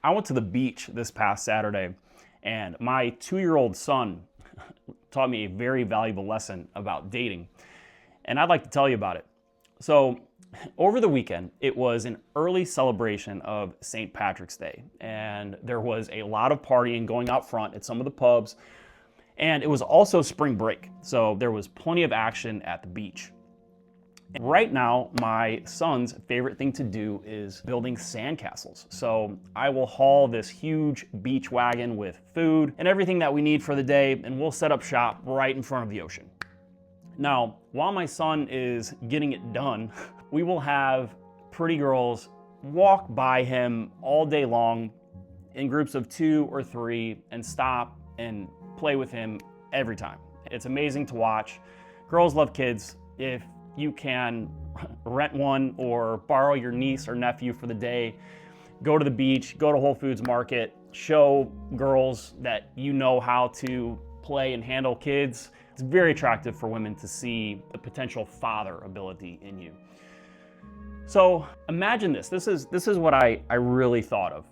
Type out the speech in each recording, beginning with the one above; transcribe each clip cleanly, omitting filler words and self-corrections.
I went to the beach this past Saturday, and my 2-year-old son taught me a very valuable lesson about dating, and I'd like to tell you about it. So, over the weekend, it was an early celebration of St. Patrick's Day, and there was a lot of partying going out front at some of the pubs, and it was also spring break, so there was plenty of action at the beach. Right now, my son's favorite thing to do is building sandcastles. So I will haul this huge beach wagon with food and everything that we need for the day, and we'll set up shop right in front of the ocean. Now, while my son is getting it done, we will have pretty girls walk by him all day long in groups of 2 or 3 and stop and play with him every time. It's amazing to watch. Girls love kids. If you can rent one or borrow your niece or nephew for the day, go to the beach, go to Whole Foods Market, show girls that you know how to play and handle kids. It's very attractive for women to see the potential father ability in you. So imagine this. This is what I really thought of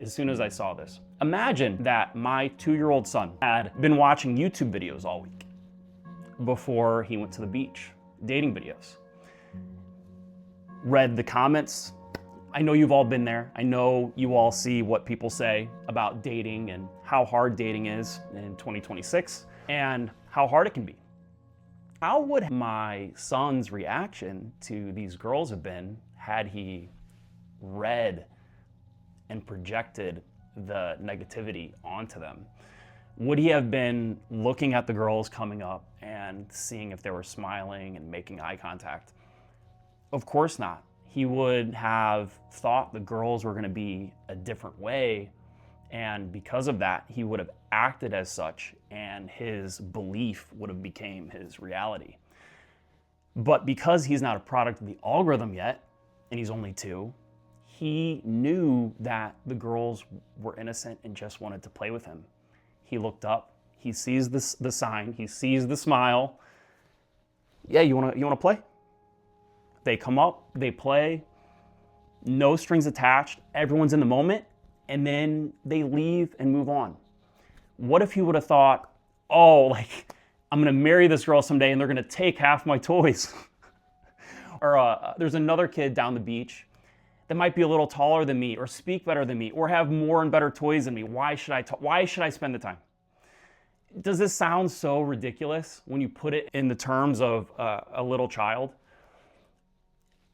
as soon as I saw this. Imagine that my 2-year-old son had been watching YouTube videos all week before he went to the beach. Dating videos. Read the comments. I know you've all been there. I know you all see what people say about dating and how hard dating is in 2026 and how hard it can be. How would my son's reaction to these girls have been had he read and projected the negativity onto them? Would he have been looking at the girls coming up and seeing if they were smiling and making eye contact? Of course not. He would have thought the girls were going to be a different way, and because of that, he would have acted as such, and his belief would have become his reality. But because he's not a product of the algorithm yet, and he's only 2, he knew that the girls were innocent and just wanted to play with him. He looked up, he sees the sign, he sees the smile. Yeah, you wanna play? They come up, they play, no strings attached, everyone's in the moment, and then they leave and move on. What if he would have thought, oh, like, I'm gonna marry this girl someday and they're gonna take half my toys? Or there's another kid down the beach that might be a little taller than me or speak better than me or have more and better toys than me. Why should I spend the time? Does this sound so ridiculous when you put it in the terms of a little child?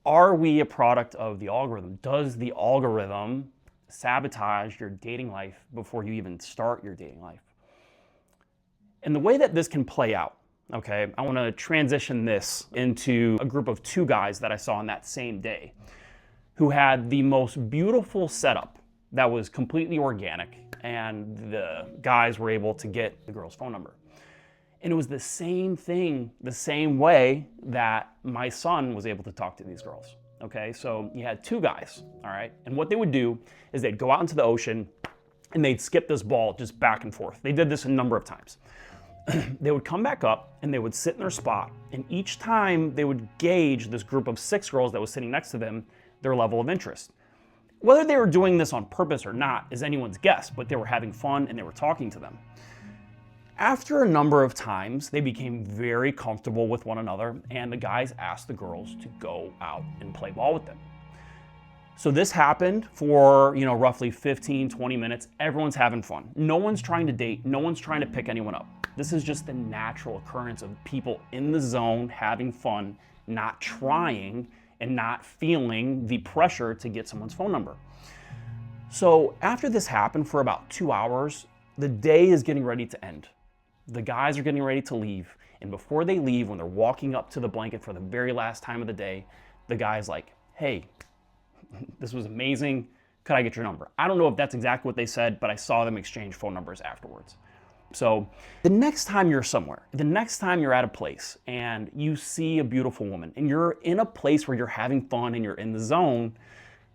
Are we a product of the algorithm? Does the algorithm sabotage your dating life before you even start your dating life? And the way that this can play out, okay, I want to transition this into a group of 2 guys that I saw on that same day who had the most beautiful setup that was completely organic, and the guys were able to get the girl's phone number. And it was the same thing, the same way that my son was able to talk to these girls. Okay, so you had 2 guys, all right? And what they would do is they'd go out into the ocean and they'd skip this ball just back and forth. They did this a number of times. They would come back up and they would sit in their spot, and each time they would gauge this group of 6 girls that was sitting next to them, their level of interest. Whether they were doing this on purpose or not is anyone's guess, but they were having fun and they were talking to them. After a number of times, they became very comfortable with one another, and the guys asked the girls to go out and play ball with them. So this happened for, roughly 15, 20 minutes. Everyone's having fun. No one's trying to date. No one's trying to pick anyone up. This is just the natural occurrence of people in the zone having fun, not trying and not feeling the pressure to get someone's phone number. So after this happened for about 2 hours, the day is getting ready to end. The guys are getting ready to leave, and before they leave, when they're walking up to the blanket for the very last time of the day, the guy's like, hey, this was amazing. Could I get your number? I don't know if that's exactly what they said, but I saw them exchange phone numbers afterwards. So the next time you're somewhere, the next time you're at a place and you see a beautiful woman and you're in a place where you're having fun and you're in the zone,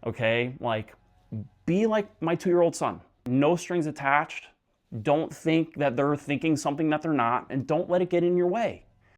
okay, like, be like my 2-year-old son. No strings attached. Don't think that they're thinking something that they're not, and don't let it get in your way.